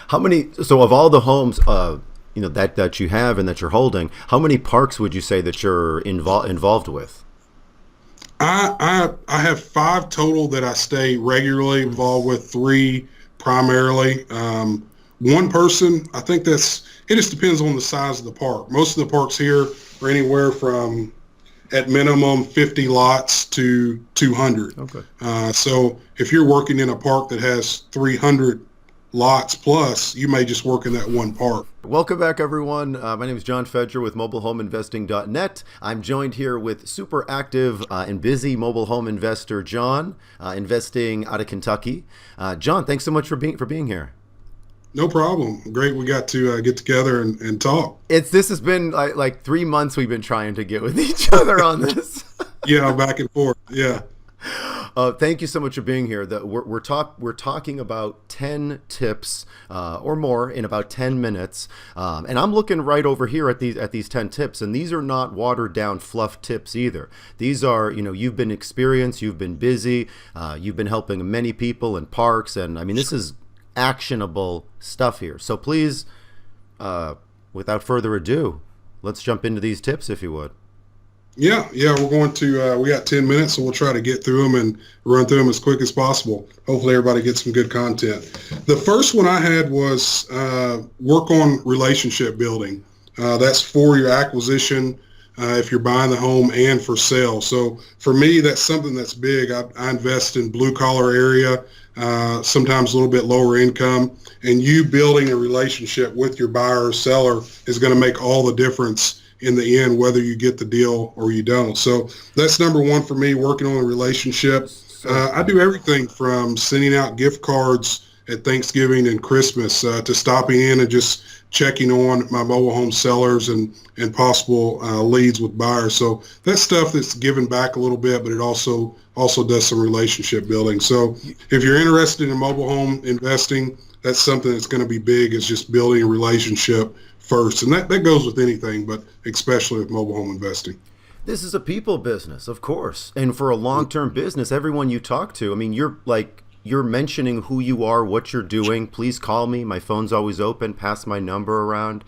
How many? So of all the homes, that you have and that you're holding, how many parks would you say that you're involved with? I have five total that I stay regularly involved with, three primarily. One person, I think it just depends on the size of the park. Most of the parks here are anywhere from, at minimum, 50 lots to 200. Okay. So if you're working in a park that has 300 lots plus, you may just work in that one park. Welcome back, everyone. My name is John Fedro with mobilehomeinvesting.net. I'm joined here with super active and busy mobile home investor John, investing out of Kentucky. John, thanks so much for being here. No problem. Great. We got to get together and talk. This has been like 3 months we've been trying to get with each other on this. Yeah, back and forth. Yeah. Thank you so much for being here. We're talking about 10 tips or more in about 10 minutes, and I'm looking right over here at these 10 tips, and these are not watered down fluff tips either. These are, you've been experienced, you've been busy, you've been helping many people in parks, and I mean this is actionable stuff here. So please, without further ado, let's jump into these tips if you would. Yeah, we're going to, we got 10 minutes, so we'll try to get through them and run through them as quick as possible. Hopefully everybody gets some good content. The first one I had was work on relationship building. That's for your acquisition, if you're buying the home, and for sale. So for me, that's something that's big. I invest in blue collar area, sometimes a little bit lower income, and you building a relationship with your buyer or seller is going to make all the difference in the end, whether you get the deal or you don't. So that's number one for me, working on a relationship. I do everything from sending out gift cards at Thanksgiving and Christmas to stopping in and just checking on my mobile home sellers and possible leads with buyers. So that's stuff that's given back a little bit, but it also does some relationship building. So if you're interested in mobile home investing, that's something that's going to be big, is just building a relationship first. And that goes with anything, but especially with mobile home investing. This is a people business, of course. And for a long-term business, everyone you talk to, I mean, you're mentioning who you are, what you're doing. Please call me. My phone's always open. Pass my number around.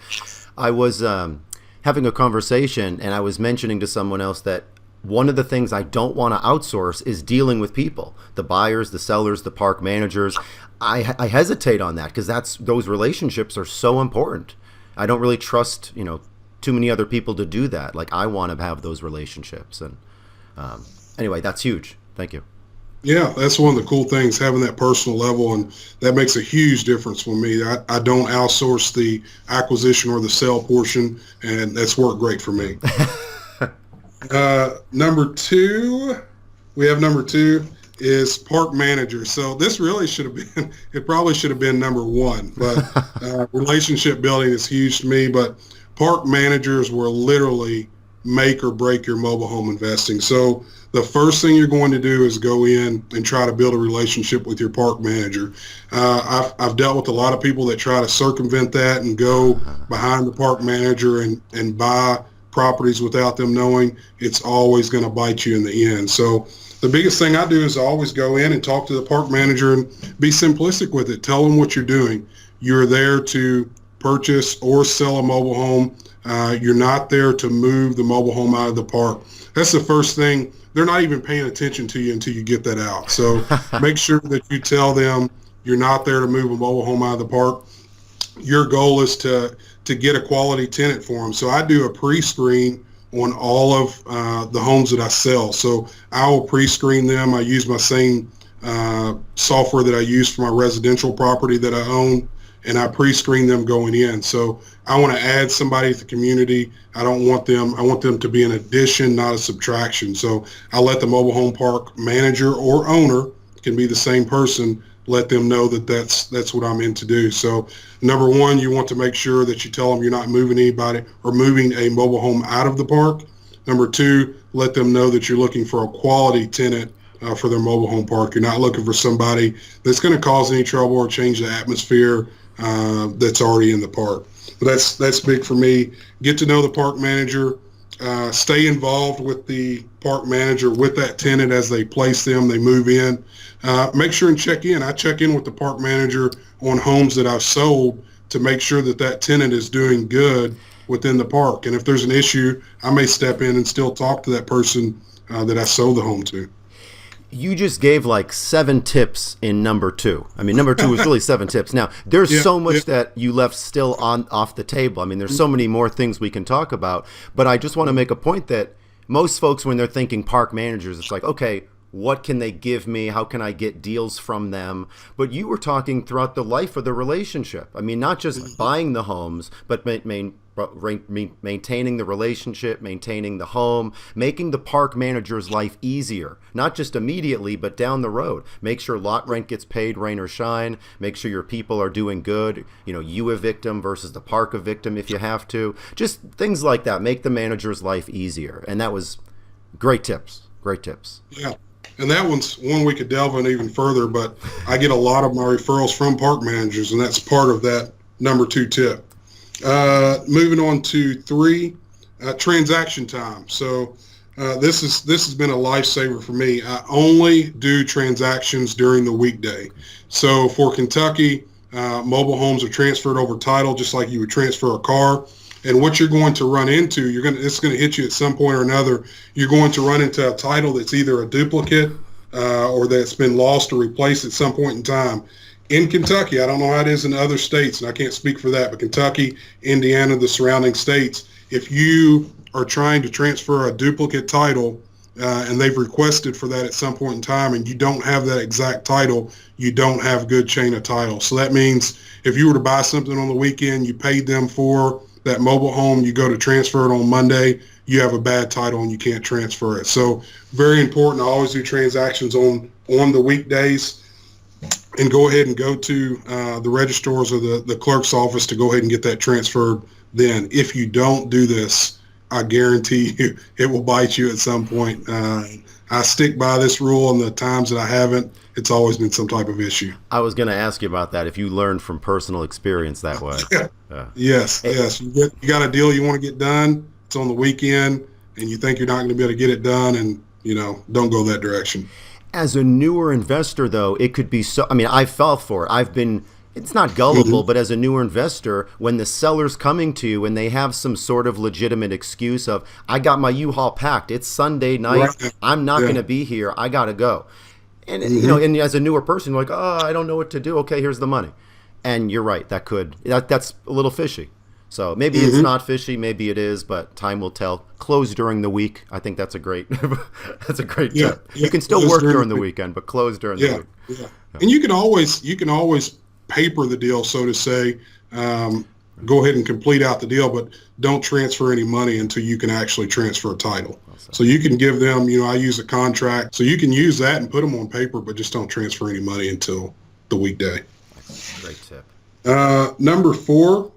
I was having a conversation, and I was mentioning to someone else that one of the things I don't want to outsource is dealing with people, the buyers, the sellers, the park managers. I hesitate on that because those relationships are so important. I don't really trust, too many other people to do that. Like, I want to have those relationships. And anyway, that's huge. Thank you. Yeah, that's one of the cool things, having that personal level, and that makes a huge difference for me. I don't outsource the acquisition or the sale portion, and that's worked great for me. Number two is park manager. So this really it probably should have been number one, but relationship building is huge to me. But park managers will literally make or break your mobile home investing. So the first thing you're going to do is go in and try to build a relationship with your park manager. I've dealt with a lot of people that try to circumvent that and go behind the park manager and buy properties without them knowing. It's always going to bite you in the end. So the biggest thing I do is always go in and talk to the park manager and be simplistic with it. Tell them what you're doing. You're there to purchase or sell a mobile home. You're not there to move the mobile home out of the park. That's the first thing. They're not even paying attention to you until you get that out. So make sure that you tell them you're not there to move a mobile home out of the park. Your goal is to get a quality tenant for them. So I do a pre-screen on all of the homes that I sell. So I will pre-screen them. I use my same software that I use for my residential property that I own, and I pre-screen them going in. So I want to add somebody to the community. I want them to be an addition, not a subtraction. So I let the mobile home park manager or owner, can be the same person, let them know that that's what I'm in to do. So number one, you want to make sure that you tell them you're not moving anybody or moving a mobile home out of the park. Number two, let them know that you're looking for a quality tenant for their mobile home park. You're not looking for somebody that's going to cause any trouble or change the atmosphere that's already in the park. But that's big for me. Get to know the park manager. Stay involved with the park manager, with that tenant as they place them, they move in. Make sure and check in. I check in with the park manager on homes that I've sold to make sure that that tenant is doing good within the park. And if there's an issue, I may step in and still talk to that person that I sold the home to. You just gave like 7 tips in number 2. I mean, number 2 was really 7 tips. Now, there's so much that you left still off the table. I mean, there's so many more things we can talk about. But I just want to make a point that most folks, when they're thinking park managers, it's like, okay, what can they give me? How can I get deals from them? But you were talking throughout the life of the relationship. I mean, not just buying the homes, but maintaining the relationship, maintaining the home, making the park manager's life easier, not just immediately, but down the road. Make sure lot rent gets paid, rain or shine. Make sure your people are doing good. You know, you a victim versus the park a victim if you have to. Just things like that. Make the manager's life easier. And that was great tips. Great tips. Yeah. And that one's one we could delve in even further, but I get a lot of my referrals from park managers, and that's part of that number 2 tip. Moving on to 3, transaction time. So this has been a lifesaver for me. I only do transactions during the weekday. So for Kentucky, mobile homes are transferred over title just like you would transfer a car. And what you're going to run into, it's going to hit you at some point or another. You're going to run into a title that's either a duplicate or that's been lost or replaced at some point in time. In Kentucky, I don't know how it is in other states, and I can't speak for that, but Kentucky, Indiana, the surrounding states, if you are trying to transfer a duplicate title and they've requested for that at some point in time and you don't have that exact title, you don't have good chain of title. So that means if you were to buy something on the weekend, you paid them for that mobile home, you go to transfer it on Monday, you have a bad title and you can't transfer it. So very important. I always do transactions on the weekdays, and go ahead and go to the registrars or the clerk's office to go ahead and get that transferred then. If you don't do this, I guarantee you it will bite you at some point. I stick by this rule, and the times that I haven't, it's always been some type of issue. I was going to ask you about that, if you learned from personal experience that way. Yes. You got a deal you want to get done, it's on the weekend, and you think you're not going to be able to get it done, and, don't go that direction. As a newer investor, though, it could be so. I mean, I fell for it. It's not gullible, but as a newer investor, when the seller's coming to you and they have some sort of legitimate excuse of, I got my U-Haul packed, it's Sunday night, right, I'm not going to be here, I got to go. And, and as a newer person, you're like, oh, I don't know what to do. Okay, here's the money. And you're right, that's a little fishy. So maybe it's not fishy, maybe it is, but time will tell. Close during the week. I think that's a great tip. Yeah. You can still work during the weekend, but close during the week. Yeah. And you can always paper the deal, so to say. Go ahead and complete out the deal, but don't transfer any money until you can actually transfer a title. So you can give them, I use a contract, so you can use that and put them on paper, but just don't transfer any money until the weekday. Great tip. Number 4.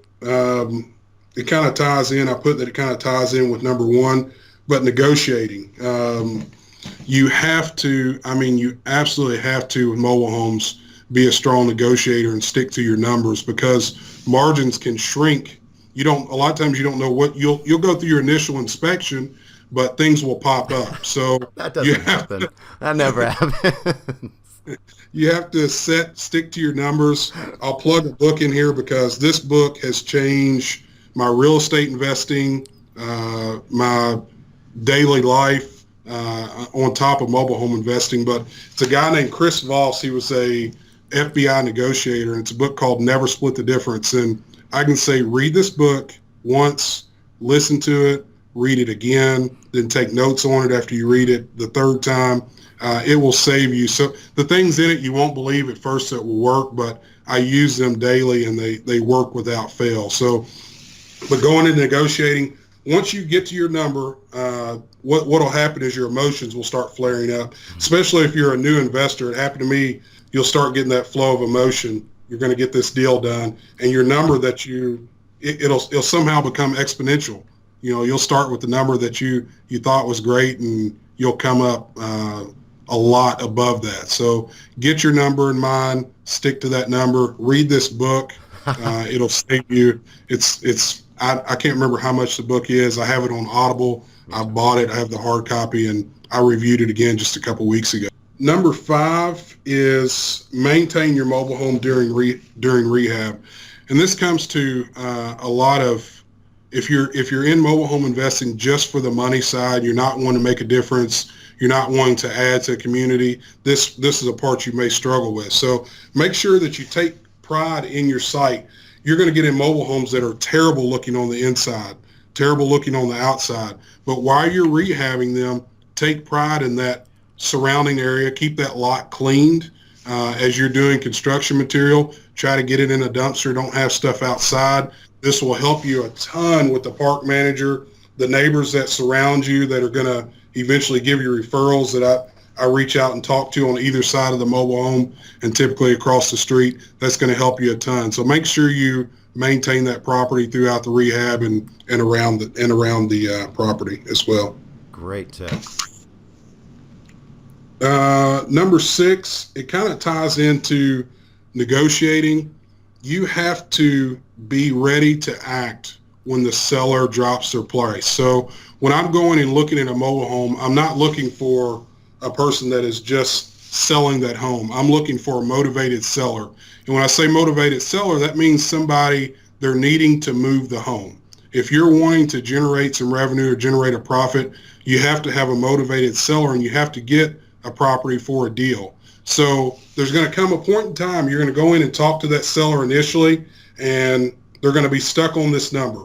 It kind of ties in. I put that it kind of ties in with number 1, but negotiating. You absolutely have to, with mobile homes, be a strong negotiator and stick to your numbers, because margins can shrink. A lot of times you don't know what you'll go through your initial inspection, but things will pop up. So that doesn't happen. That never happens. You have to stick to your numbers. I'll plug a book in here because this book has changed my real estate investing, my daily life, on top of mobile home investing. But it's a guy named Chris Voss. He was a FBI negotiator, and it's a book called Never Split the Difference. And I can say, read this book once, listen to it, read it again, then take notes on it after you read it the third time. It will save you. So the things in it you won't believe at first that will work, but I use them daily and they work without fail. So, but going into negotiating, once you get to your number, what will happen is your emotions will start flaring up, especially if you're a new investor. It happened to me. You'll start getting that flow of emotion. You're going to get this deal done, and your number that it'll somehow become exponential. You'll start with the number that you thought was great, and you'll come up a lot above that. So get your number in mind, stick to that number, read this book. It'll save you. I can't remember how much the book is. I have it on Audible. Me I too. bought it. I have the hard copy, and I reviewed it again just a couple weeks ago. Number 5 is maintain your mobile home during rehab, and this comes to a lot of if you're in mobile home investing just for the money side, you're not wanting to make a difference, you're not wanting to add to the community. This is a part you may struggle with. So make sure that you take pride in your site. You're going to get in mobile homes that are terrible looking on the inside, terrible looking on the outside. But while you're rehabbing them, take pride in that surrounding area. Keep that lot cleaned as you're doing construction material. Try to get it in a dumpster. Don't have stuff outside. This will help you a ton with the park manager, the neighbors that surround you that are going to eventually give you referrals that I reach out and talk to on either side of the mobile home and typically across the street. That's going to help you a ton. So make sure you maintain that property throughout the rehab and around the property as well. Great tip. Number 6, it kind of ties into negotiating. You have to be ready to act when the seller drops their price. So when I'm going and looking at a mobile home, I'm not looking for a person that is just selling that home. I'm looking for a motivated seller. And when I say motivated seller, that means somebody they're needing to move the home. If you're wanting to generate some revenue or generate a profit, you have to have a motivated seller and you have to get a property for a deal. So there's going to come a point in time you're going to go in and talk to that seller initially, and they're going to be stuck on this number.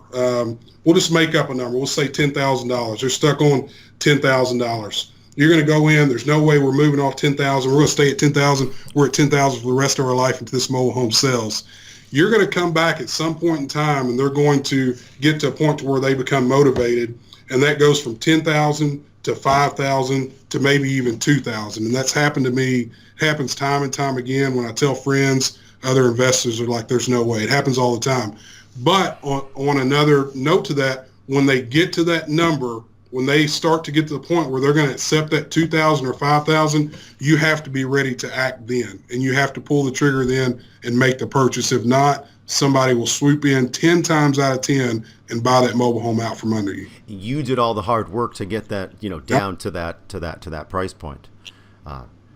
We'll just make up a number. We'll say $10,000. They're stuck on $10,000. You're going to go in. There's no way we're moving off 10,000. We're going to stay at 10,000. We're at 10,000 for the rest of our life until this mobile home sells. You're going to come back at some point in time, and they're going to get to a point to where they become motivated, and that goes from 10,000 to 5,000 to maybe even 2,000. And that's happened to me, happens time and time again. When I tell friends, other investors are like, there's no way. It happens all the time. But on another note to that, when they get to that number, when they start to get to the point where they're going to accept that 2,000 or 5,000, you have to be ready to act then. And you have to pull the trigger then and make the purchase. If not, somebody will swoop in 10 times out of 10 and buy that mobile home out from under you. You did all the hard work to get that, down to that price point.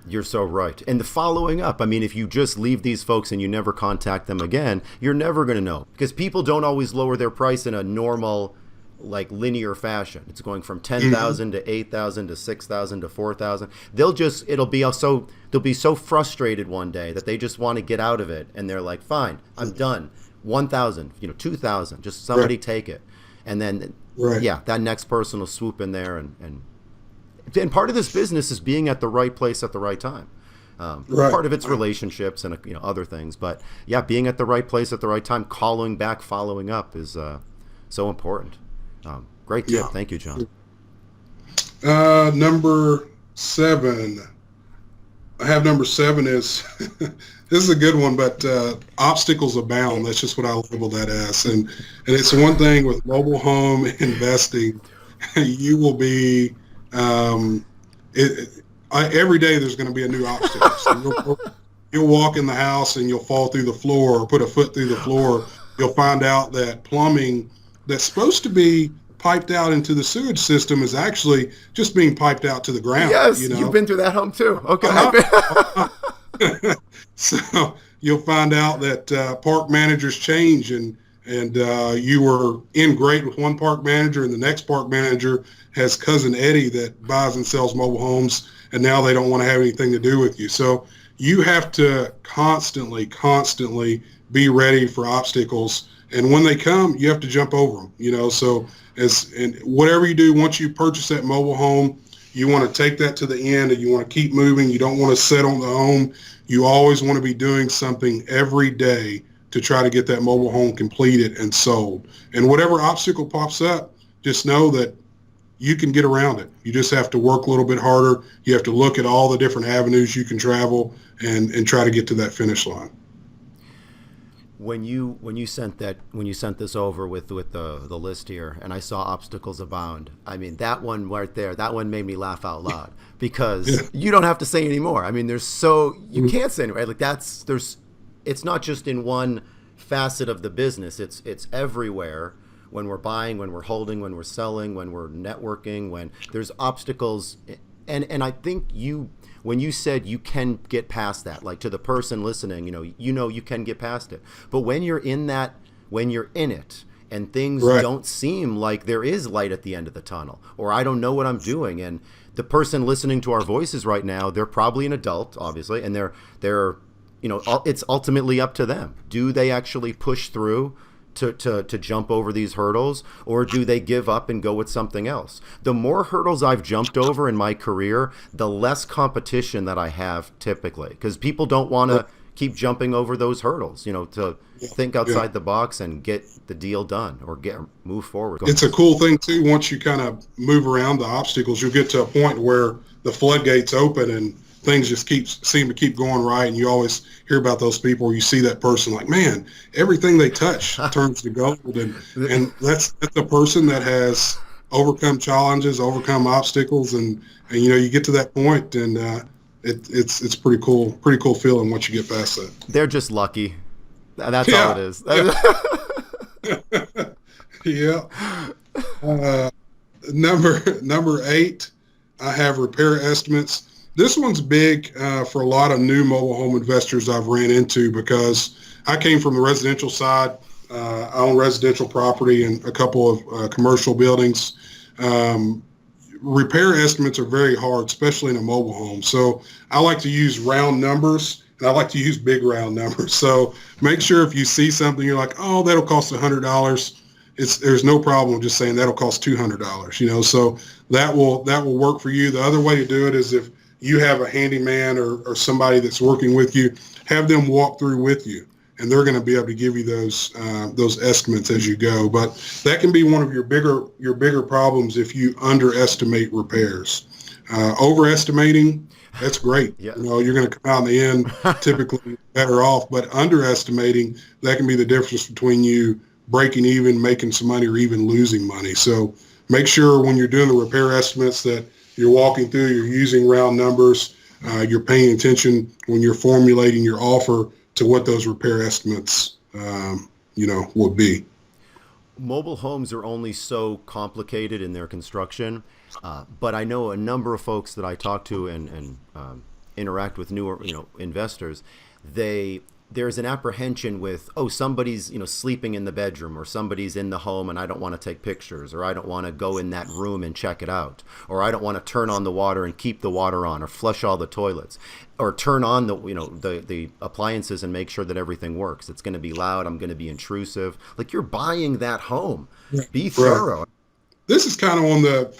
You're so right. And the following up, I mean, if you just leave these folks and you never contact them again, you're never going to know, because people don't always lower their price in a normal, like, linear fashion. It's going from 10,000 to 8,000 to 6,000 to 4,000. They'll be so frustrated one day that they just want to get out of it, and they're like, fine, I'm done. 1,000, 2,000, just somebody take it. And then, that next person will swoop in there. And part of this business is being at the right place at the right time. Part of it's relationships and other things. But, being at the right place at the right time, calling back, following up is so important. Great tip. Thank you, John. Number 7. I have number 7 is, this is a good one, but obstacles abound. That's just what I label that as. And it's one thing with mobile home investing, you will be, every day there's going to be a new obstacle. So you'll walk in the house and you'll fall through the floor or put a foot through the floor. You'll find out that plumbing that's supposed to be piped out into the sewage system is actually just being piped out to the ground. Yes, you've been through that home too. Okay. So you'll find out that park managers change, and you were in great with one park manager, and the next park manager has cousin Eddie that buys and sells mobile homes, and now they don't want to have anything to do with you. So you have to constantly be ready for obstacles, and when they come, you have to jump over them. So and whatever you do, once you purchase that mobile home, you want to take that to the end, and you want to keep moving. You don't want to sit on the home. You always want to be doing something every day to try to get that mobile home completed and sold. And whatever obstacle pops up, just know that you can get around it. You just have to work a little bit harder. You have to look at all the different avenues you can travel and try to get to that finish line. When you sent this over with the list here, and I saw obstacles abound, I mean, that one right there, that one made me laugh out loud, because you don't have to say anymore. I mean, you can't say anymore. Like it's not just in one facet of the business. It's everywhere when we're buying, when we're holding, when we're selling, when we're networking, when there's obstacles. And I think when you said you can get past that, like to the person listening, you can get past it. But when you're in it and things Right. don't seem like there is light at the end of the tunnel, or I don't know what I'm doing, and the person listening to our voices right now, they're probably an adult, obviously, and they're it's ultimately up to them. Do they actually push through to jump over these hurdles, or do they give up and go with something else? The more hurdles I've jumped over in my career, the less competition that I have typically, because people don't want to keep jumping over those hurdles, to think outside the box and get the deal done or move forward. It's a cool thing too. Once you kind of move around the obstacles, you'll get to a point where the floodgates open and things just seem to keep going right. And you always hear about those people where you see that person like, man, everything they touch turns to gold. And that's a person that has overcome challenges, overcome obstacles. And you get to that point, and it's pretty cool feeling once you get past that. They're just lucky. That's all it is. Yeah. Number 8, I have repair estimates. This one's big for a lot of new mobile home investors I've ran into, because I came from the residential side. I own residential property and a couple of commercial buildings. Repair estimates are very hard, especially in a mobile home. So I like to use round numbers, and I like to use big round numbers. So make sure if you see something, you're like, oh, that'll cost $100. There's no problem just saying that'll cost $200. So that will work for you. The other way to do it is if you have a handyman or somebody that's working with you, have them walk through with you, and they're going to be able to give you those estimates as you go. But that can be one of your bigger problems if you underestimate repairs. Overestimating, that's great. Yeah. You're going to come out in the end typically better off, but underestimating, that can be the difference between you breaking even, making some money, or even losing money. So make sure when you're doing the repair estimates that you're walking through, you're using round numbers, you're paying attention when you're formulating your offer to what those repair estimates, would be. Mobile homes are only so complicated in their construction, but I know a number of folks that I talk to and interact with newer, investors. There's an apprehension with, somebody's, sleeping in the bedroom, or somebody's in the home and I don't want to take pictures, or I don't want to go in that room and check it out, or I don't want to turn on the water and keep the water on, or flush all the toilets, or turn on the appliances and make sure that everything works. It's going to be loud. I'm going to be intrusive. Like, you're buying that home. Be thorough. Right. This is kind of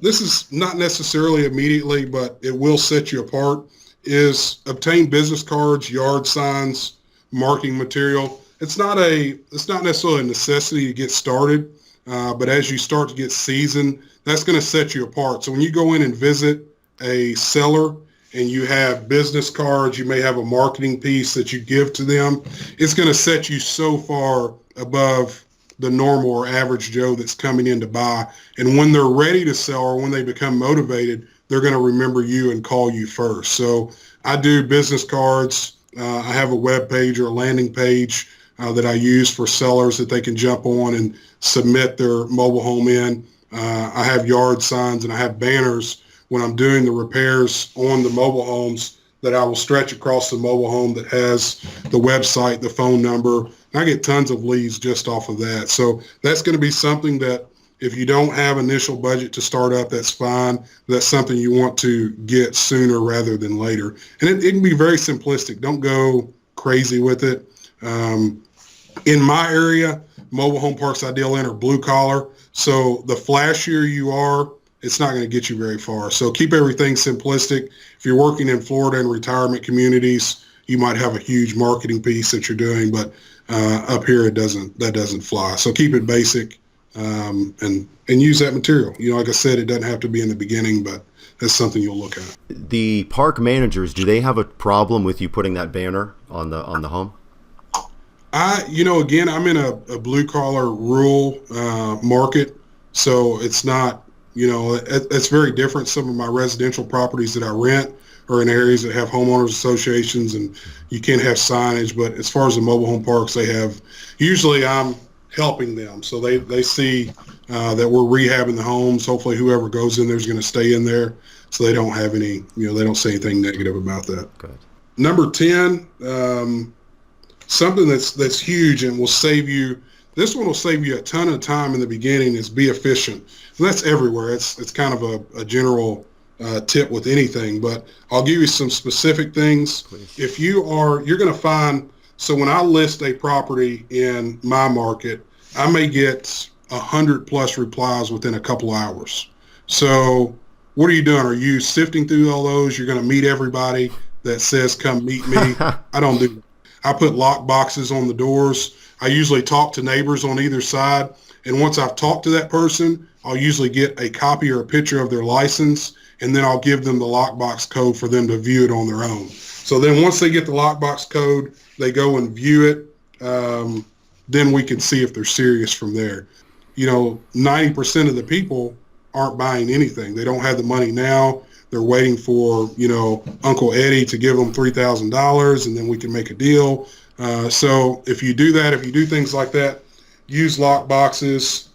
this is not necessarily immediately, but it will set you apart, is obtain business cards, yard signs, marking material. It's not necessarily a necessity to get started, but as you start to get seasoned, that's going to set you apart. So when you go in and visit a seller and you have business cards, you may have a marketing piece that you give to them, it's going to set you so far above the normal or average Joe that's coming in to buy. And when they're ready to sell, or when they become motivated, they're going to remember you and call you first. So I do business cards. I have a web page or a landing page that I use for sellers that they can jump on and submit their mobile home in. I have yard signs, and I have banners when I'm doing the repairs on the mobile homes that I will stretch across the mobile home that has the website, the phone number. I get tons of leads just off of that. So that's going to be something that, if you don't have initial budget to start up, that's fine. That's something you want to get sooner rather than later. And it can be very simplistic. Don't go crazy with it. In my area, mobile home parks I deal in are blue collar. So the flashier you are, it's not going to get you very far. So keep everything simplistic. If you're working in Florida and retirement communities, you might have a huge marketing piece that you're doing, but up here that doesn't fly. So keep it basic. And use that material. Like I said, it doesn't have to be in the beginning, but that's something you'll look at. The park managers, do they have a problem with you putting that banner on the home? Again, I'm in a blue collar rural market, so it's not, it's very different. Some of my residential properties that I rent are in areas that have homeowners associations, and you can't have signage. But as far as the mobile home parks, they have. Usually, I'm helping them. So they see that we're rehabbing the homes. Hopefully whoever goes in there is going to stay in there, so they don't have any, they don't say anything negative about that. Good. Number 10, something that's huge and will save you, this one will save you a ton of time in the beginning, is be efficient. And that's everywhere. It's kind of a general tip with anything, but I'll give you some specific things. Please. If you're going to find, so when I list a property in my market, I may get 100 plus replies within a couple hours. So what are you doing? Are you sifting through all those? You're going to meet everybody that says, come meet me. I don't do that. I put lock boxes on the doors. I usually talk to neighbors on either side. And once I've talked to that person, I'll usually get a copy or a picture of their license, and then I'll give them the lockbox code for them to view it on their own. So then once they get the lockbox code, they go and view it. Then we can see if they're serious from there. 90% of the people aren't buying anything. They don't have the money now. They're waiting for, Uncle Eddie to give them $3,000, and then we can make a deal. So if you do that, if you do things like that, use lock boxes,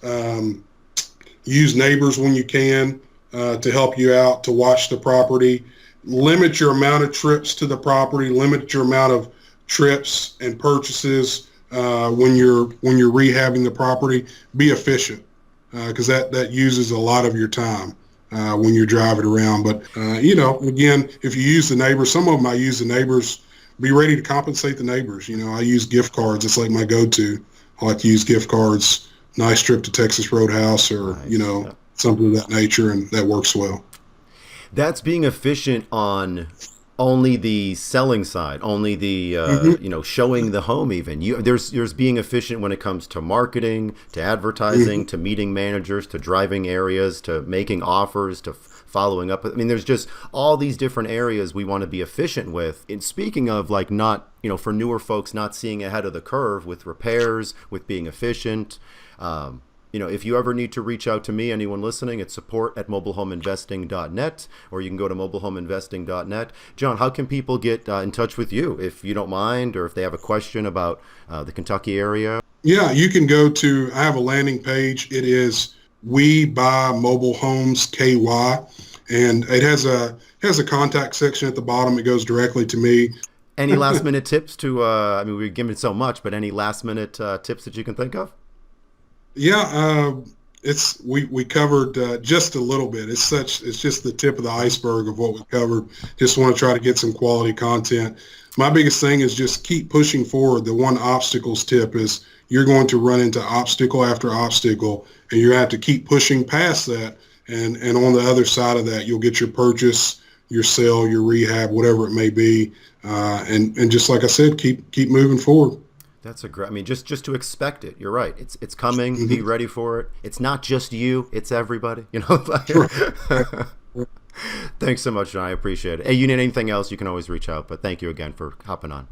use neighbors when you can to help you out, to watch the property. Limit your amount of trips to the property. Limit your amount of trips and purchases when you're rehabbing the property. Be efficient, because that uses a lot of your time when you're driving around. But again, if you use the neighbors, some of them I use the neighbors. Be ready to compensate the neighbors. I use gift cards. It's like my go-to. I like to use gift cards. Nice trip to Texas Roadhouse, or nice. Something of that nature, and that works well. That's being efficient on only the selling side, only the showing the home. Even there's being efficient when it comes to marketing, to advertising, to meeting managers, to driving areas, to making offers, to following up. I mean, there's just all these different areas we want to be efficient with. And speaking of not for newer folks not seeing ahead of the curve with repairs, with being efficient. If you ever need to reach out to me, anyone listening, it's support@mobilehomeinvesting.net, or you can go to mobilehomeinvesting.net. John, how can people get in touch with you, if you don't mind, or if they have a question about the Kentucky area? Yeah, you can go to, I have a landing page. It is We Buy Mobile Homes KY, and it has a contact section at the bottom. It goes directly to me. Any last minute tips to, we've given so much, but any last minute tips that you can think of? Yeah, we covered just a little bit. It's just the tip of the iceberg of what we covered. Just want to try to get some quality content. My biggest thing is just keep pushing forward. The one obstacles tip is you're going to run into obstacle after obstacle, and you have to keep pushing past that. And on the other side of that, you'll get your purchase, your sale, your rehab, whatever it may be. And just like I said, keep moving forward. That's a great, just to expect it. You're right. It's coming. Mm-hmm. Be ready for it. It's not just you. It's everybody. Sure. Thanks so much, John. I appreciate it. Hey, you need anything else, you can always reach out. But thank you again for hopping on.